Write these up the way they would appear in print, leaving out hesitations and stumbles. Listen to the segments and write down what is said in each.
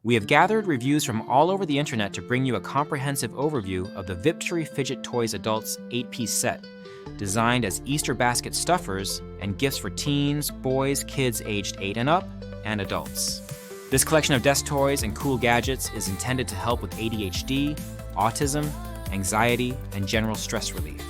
We have gathered reviews from all over the internet to bring you a comprehensive overview of the Vipctery Fidget Toys Adults 8-piece set, designed as Easter basket stuffers and gifts for teens, boys, kids aged 8 and up, and adults. This collection of desk toys and cool gadgets is intended to help with ADHD, autism, anxiety, and general stress relief.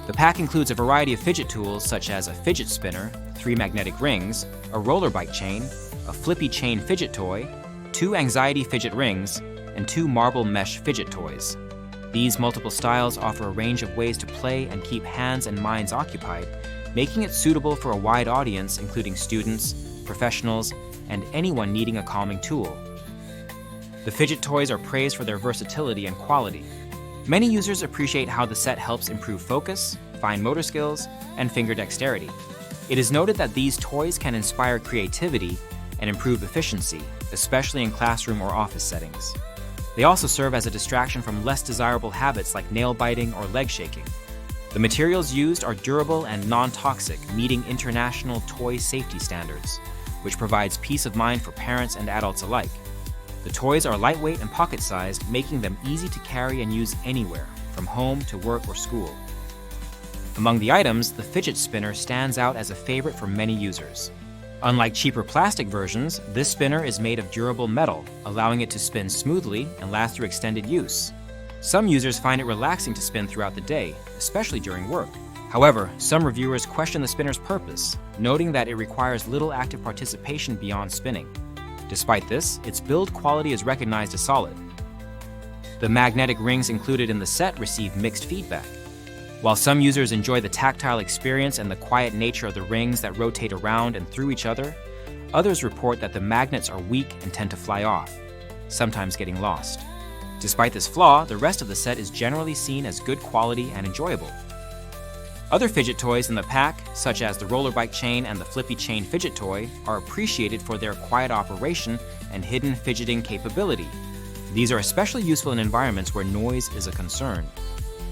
The pack includes a variety of fidget tools such as a fidget spinner, 3 magnetic rings, a roller bike chain, a flippy chain fidget toy, 2 anxiety fidget rings, and 2 marble mesh fidget toys. These multiple styles offer a range of ways to play and keep hands and minds occupied, making it suitable for a wide audience including students, professionals, and anyone needing a calming tool. The fidget toys are praised for their versatility and quality. Many users appreciate how the set helps improve focus, fine motor skills, and finger dexterity. It is noted that these toys can inspire creativity and improve efficiency, especially in classroom or office settings. They also serve as a distraction from less desirable habits like nail biting or leg shaking. The materials used are durable and non-toxic, meeting international toy safety standards, which provides peace of mind for parents and adults alike. The toys are lightweight and pocket-sized, making them easy to carry and use anywhere, from home to work or school. Among the items, the fidget spinner stands out as a favorite for many users. Unlike cheaper plastic versions, this spinner is made of durable metal, allowing it to spin smoothly and last through extended use. Some users find it relaxing to spin throughout the day, especially during work. However, some reviewers question the spinner's purpose, noting that it requires little active participation beyond spinning. Despite this, its build quality is recognized as solid. The magnetic rings included in the set receive mixed feedback. While some users enjoy the tactile experience and the quiet nature of the rings that rotate around and through each other, others report that the magnets are weak and tend to fly off, sometimes getting lost. Despite this flaw, the rest of the set is generally seen as good quality and enjoyable. Other fidget toys in the pack, such as the roller bike chain and the flippy chain fidget toy, are appreciated for their quiet operation and hidden fidgeting capability. These are especially useful in environments where noise is a concern.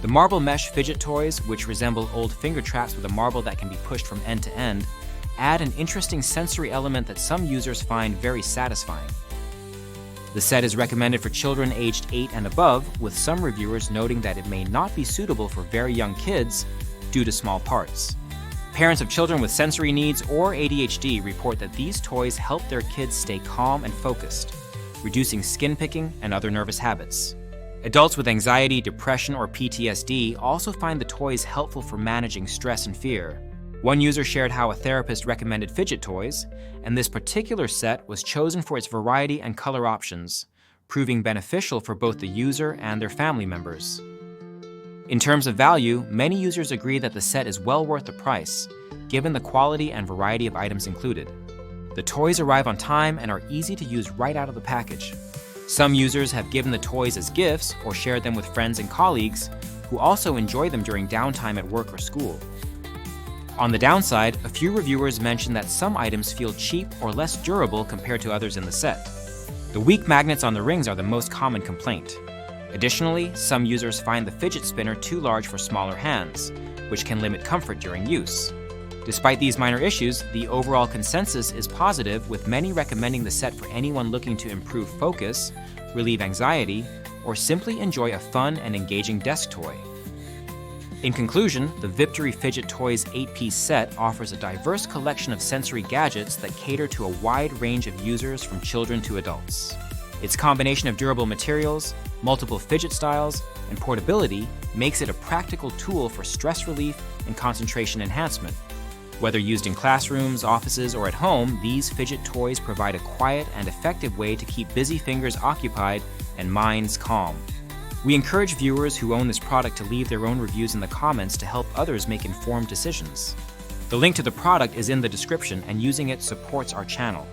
The marble mesh fidget toys, which resemble old finger traps with a marble that can be pushed from end to end, add an interesting sensory element that some users find very satisfying. The set is recommended for children aged 8 and above, with some reviewers noting that it may not be suitable for very young kids due to small parts. Parents of children with sensory needs or ADHD report that these toys help their kids stay calm and focused, reducing skin picking and other nervous habits. Adults with anxiety, depression, or PTSD also find the toys helpful for managing stress and fear. One user shared how a therapist recommended fidget toys, and this particular set was chosen for its variety and color options, proving beneficial for both the user and their family members. In terms of value, many users agree that the set is well worth the price, given the quality and variety of items included. The toys arrive on time and are easy to use right out of the package. Some users have given the toys as gifts or shared them with friends and colleagues who also enjoy them during downtime at work or school. On the downside, a few reviewers mention that some items feel cheap or less durable compared to others in the set. The weak magnets on the rings are the most common complaint. Additionally, some users find the fidget spinner too large for smaller hands, which can limit comfort during use. Despite these minor issues, the overall consensus is positive, with many recommending the set for anyone looking to improve focus, relieve anxiety, or simply enjoy a fun and engaging desk toy. In conclusion, the Vipctery Fidget Toys 8-piece set offers a diverse collection of sensory gadgets that cater to a wide range of users from children to adults. Its combination of durable materials, multiple fidget styles, and portability makes it a practical tool for stress relief and concentration enhancement. Whether used in classrooms, offices, or at home, these fidget toys provide a quiet and effective way to keep busy fingers occupied and minds calm. We encourage viewers who own this product to leave their own reviews in the comments to help others make informed decisions. The link to the product is in the description, and using it supports our channel.